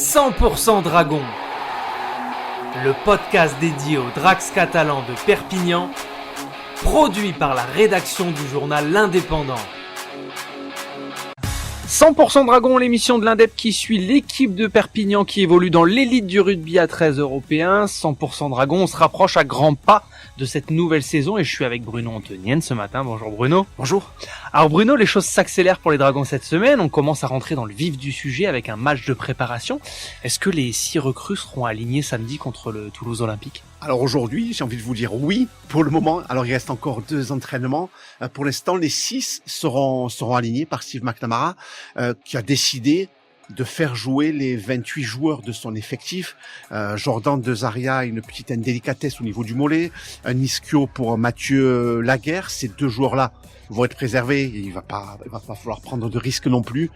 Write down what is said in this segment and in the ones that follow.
100% Dragon, le podcast dédié aux Drax catalans de Perpignan, produit par la rédaction du journal L'Indépendant. 100% Dragon, l'émission de l'Indep qui suit l'équipe de Perpignan qui évolue dans l'élite du rugby à 13 européens. 100% Dragon, on se rapproche à grands pas de cette nouvelle saison et je suis avec Bruno Antonienne ce matin. Bonjour Bruno. Bonjour. Alors Bruno, les choses s'accélèrent pour les Dragons cette semaine. On commence à rentrer dans le vif du sujet avec un match de préparation. Est-ce que les 6 recrues seront alignés samedi contre le Toulouse Olympique ? Alors aujourd'hui, j'ai envie de vous dire oui pour le moment. Alors il reste encore 2 entraînements. Pour l'instant, les 6 seront alignés par Steve McNamara qui a décidé de faire jouer les 28 joueurs de son effectif. Jordan De Zaria a une petite indélicatesse au niveau du mollet. Un ischio pour Mathieu Laguerre. Ces 2 joueurs-là vont être préservés. Il va pas falloir prendre de risques non plus.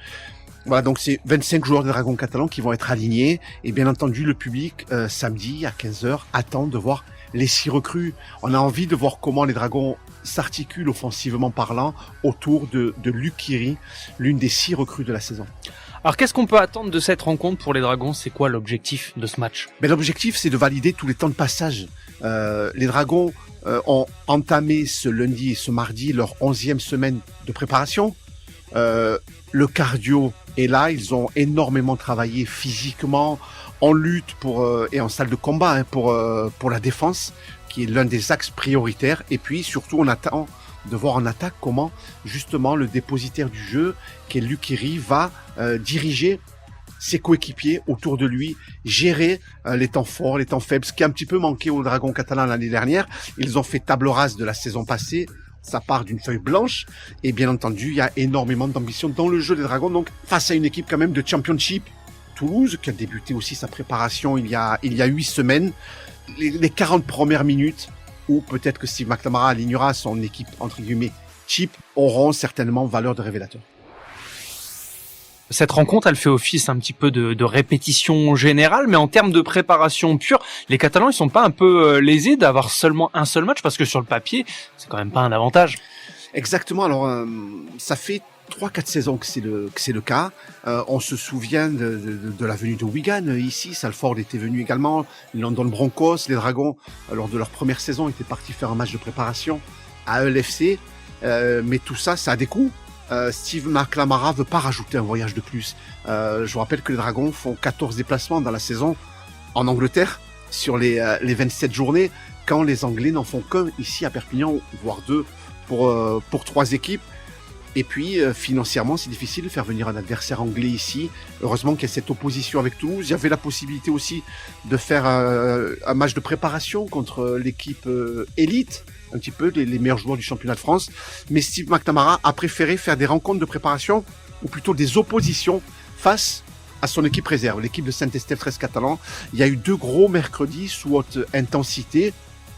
Voilà, donc c'est 25 joueurs des Dragons catalans qui vont être alignés. Et bien entendu, le public, samedi à 15h, attend de voir les 6 recrues. On a envie de voir comment les Dragons s'articulent offensivement parlant autour de Luc Kiri, l'une des 6 recrues de la saison. Alors qu'est-ce qu'on peut attendre de cette rencontre pour les Dragons ? C'est quoi l'objectif de ce match ? L'objectif, c'est de valider tous les temps de passage. Les Dragons ont entamé ce lundi et ce mardi leur 11e semaine de préparation. Le cardio est là, ils ont énormément travaillé physiquement, en lutte et en salle de combat pour la défense, qui est l'un des axes prioritaires. Et puis surtout, on attend de voir en attaque comment justement le dépositaire du jeu, qui est Luc Kiri, va diriger ses coéquipiers autour de lui, gérer les temps forts, les temps faibles, ce qui a un petit peu manqué aux Dragons catalans l'année dernière. Ils ont fait table rase de la saison passée. Ça part d'une feuille blanche et bien entendu, il y a énormément d'ambition dans le jeu des Dragons. Donc, face à une équipe quand même de Championship, Toulouse, qui a débuté aussi sa préparation il y a 8 semaines, les 40 premières minutes, où peut-être que Steve McNamara alignera son équipe, entre guillemets, cheap, auront certainement valeur de révélateur. Cette rencontre, elle fait office un petit peu de répétition générale, mais en termes de préparation pure, les Catalans, ils sont pas un peu lésés d'avoir seulement un seul match, parce que sur le papier, c'est quand même pas un avantage. Exactement. Alors, ça fait 3-4 saisons que c'est le cas. On se souvient de la venue de Wigan ici. Salford était venu également. London Broncos, les Dragons, lors de leur première saison, étaient partis faire un match de préparation à LFC. Mais tout ça, ça a des coûts. Steve McNamara veut pas rajouter un voyage de plus. Je vous rappelle que les Dragons font 14 déplacements dans la saison en Angleterre sur les 27 journées, quand les Anglais n'en font qu'un ici à Perpignan, voire 2 pour 3 équipes. Et puis financièrement, c'est difficile de faire venir un adversaire anglais ici. Heureusement qu'il y a cette opposition avec Toulouse. Il y avait la possibilité aussi de faire un match de préparation contre l'équipe élite, un petit peu les meilleurs joueurs du championnat de France. Mais Steve McNamara a préféré faire des rencontres de préparation, ou plutôt des oppositions, face à son équipe réserve, l'équipe de Saint-Estèphe 13 catalan. Il y a eu 2 gros mercredis sous haute intensité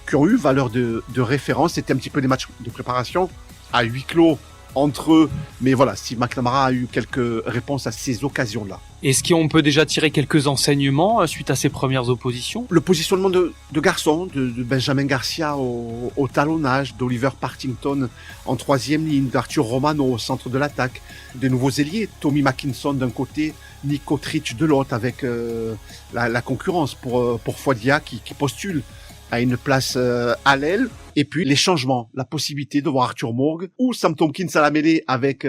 qui ont eu valeur de référence. C'était un petit peu des matchs de préparation à huis clos entre eux. Mais voilà, Steve McNamara a eu quelques réponses à ces occasions-là. Est-ce qu'on peut déjà tirer quelques enseignements suite à ces premières oppositions ? Le positionnement de garçons, de Benjamin Garcia au talonnage, d'Oliver Partington en 3e ligne, d'Arthur Romano au centre de l'attaque, des nouveaux ailiers, Tommy Mackinson d'un côté, Nico Tritch de l'autre, avec la concurrence pour Foidia qui postule à une place à l'aile. Et puis les changements, la possibilité de voir Arthur Morgue ou Sam Tompkins à la mêlée avec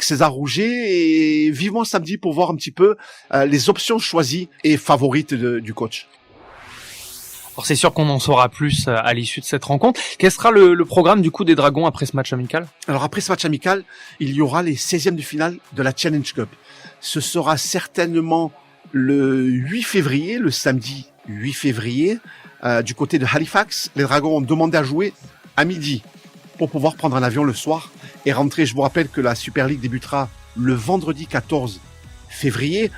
César Rouget, et vivement samedi pour voir un petit peu les options choisies et favorites du coach. Alors c'est sûr qu'on en saura plus à l'issue de cette rencontre. Quel sera le programme du coup des Dragons après ce match amical ? Alors après ce match amical, il y aura les 16e de finale de la Challenge Cup. Ce sera certainement le 8 février, le samedi 8 février, du côté de Halifax. Les Dragons ont demandé à jouer à midi pour pouvoir prendre un avion le soir et rentrer. Je vous rappelle que la Super League débutera le vendredi 14 février.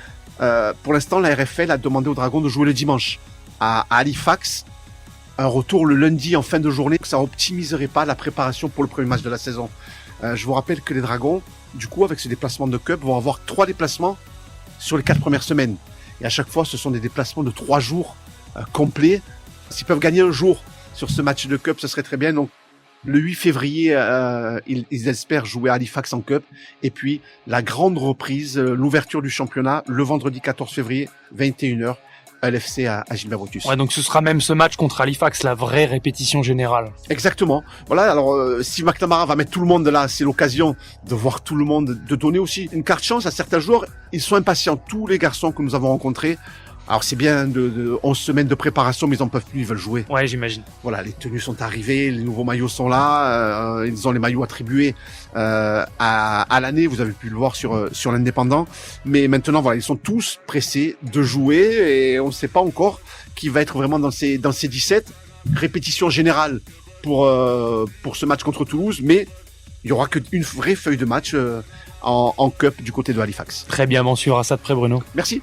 Pour l'instant, la RFL a demandé aux Dragons de jouer le dimanche à Halifax. Un retour le lundi en fin de journée, ça optimiserait pas la préparation pour le premier match de la saison. Je vous rappelle que les Dragons, du coup, avec ce déplacement de Cup, vont avoir 3 déplacements sur les 4 premières semaines. Et à chaque fois, ce sont des déplacements de 3 jours complets. S'ils peuvent gagner un jour sur ce match de Cup, ce serait très bien. Donc, Le 8 février, ils espèrent jouer à Halifax en Cup. Et puis, la grande reprise, l'ouverture du championnat, le vendredi 14 février, 21h, LFC à Gilbert Brutus. Ouais, donc ce sera même ce match contre Halifax, la vraie répétition générale. Exactement. Voilà, alors Steve McNamara va mettre tout le monde là, c'est l'occasion de voir tout le monde, de donner aussi une carte chance à certains joueurs. Ils sont impatients, tous les garçons que nous avons rencontrés. Alors c'est bien de 11 semaines de préparation, mais ils en peuvent plus, ils veulent jouer. Ouais, j'imagine. Voilà, les tenues sont arrivées, les nouveaux maillots sont là, ils ont les maillots attribués à l'année, vous avez pu le voir sur l'indépendant. Mais maintenant, voilà, ils sont tous pressés de jouer et on ne sait pas encore qui va être vraiment dans ces 17. Répétition générale pour ce match contre Toulouse, mais il y aura qu'une vraie feuille de match en Cup du côté de Halifax. Très bien, on suivra ça de près, Bruno. Merci.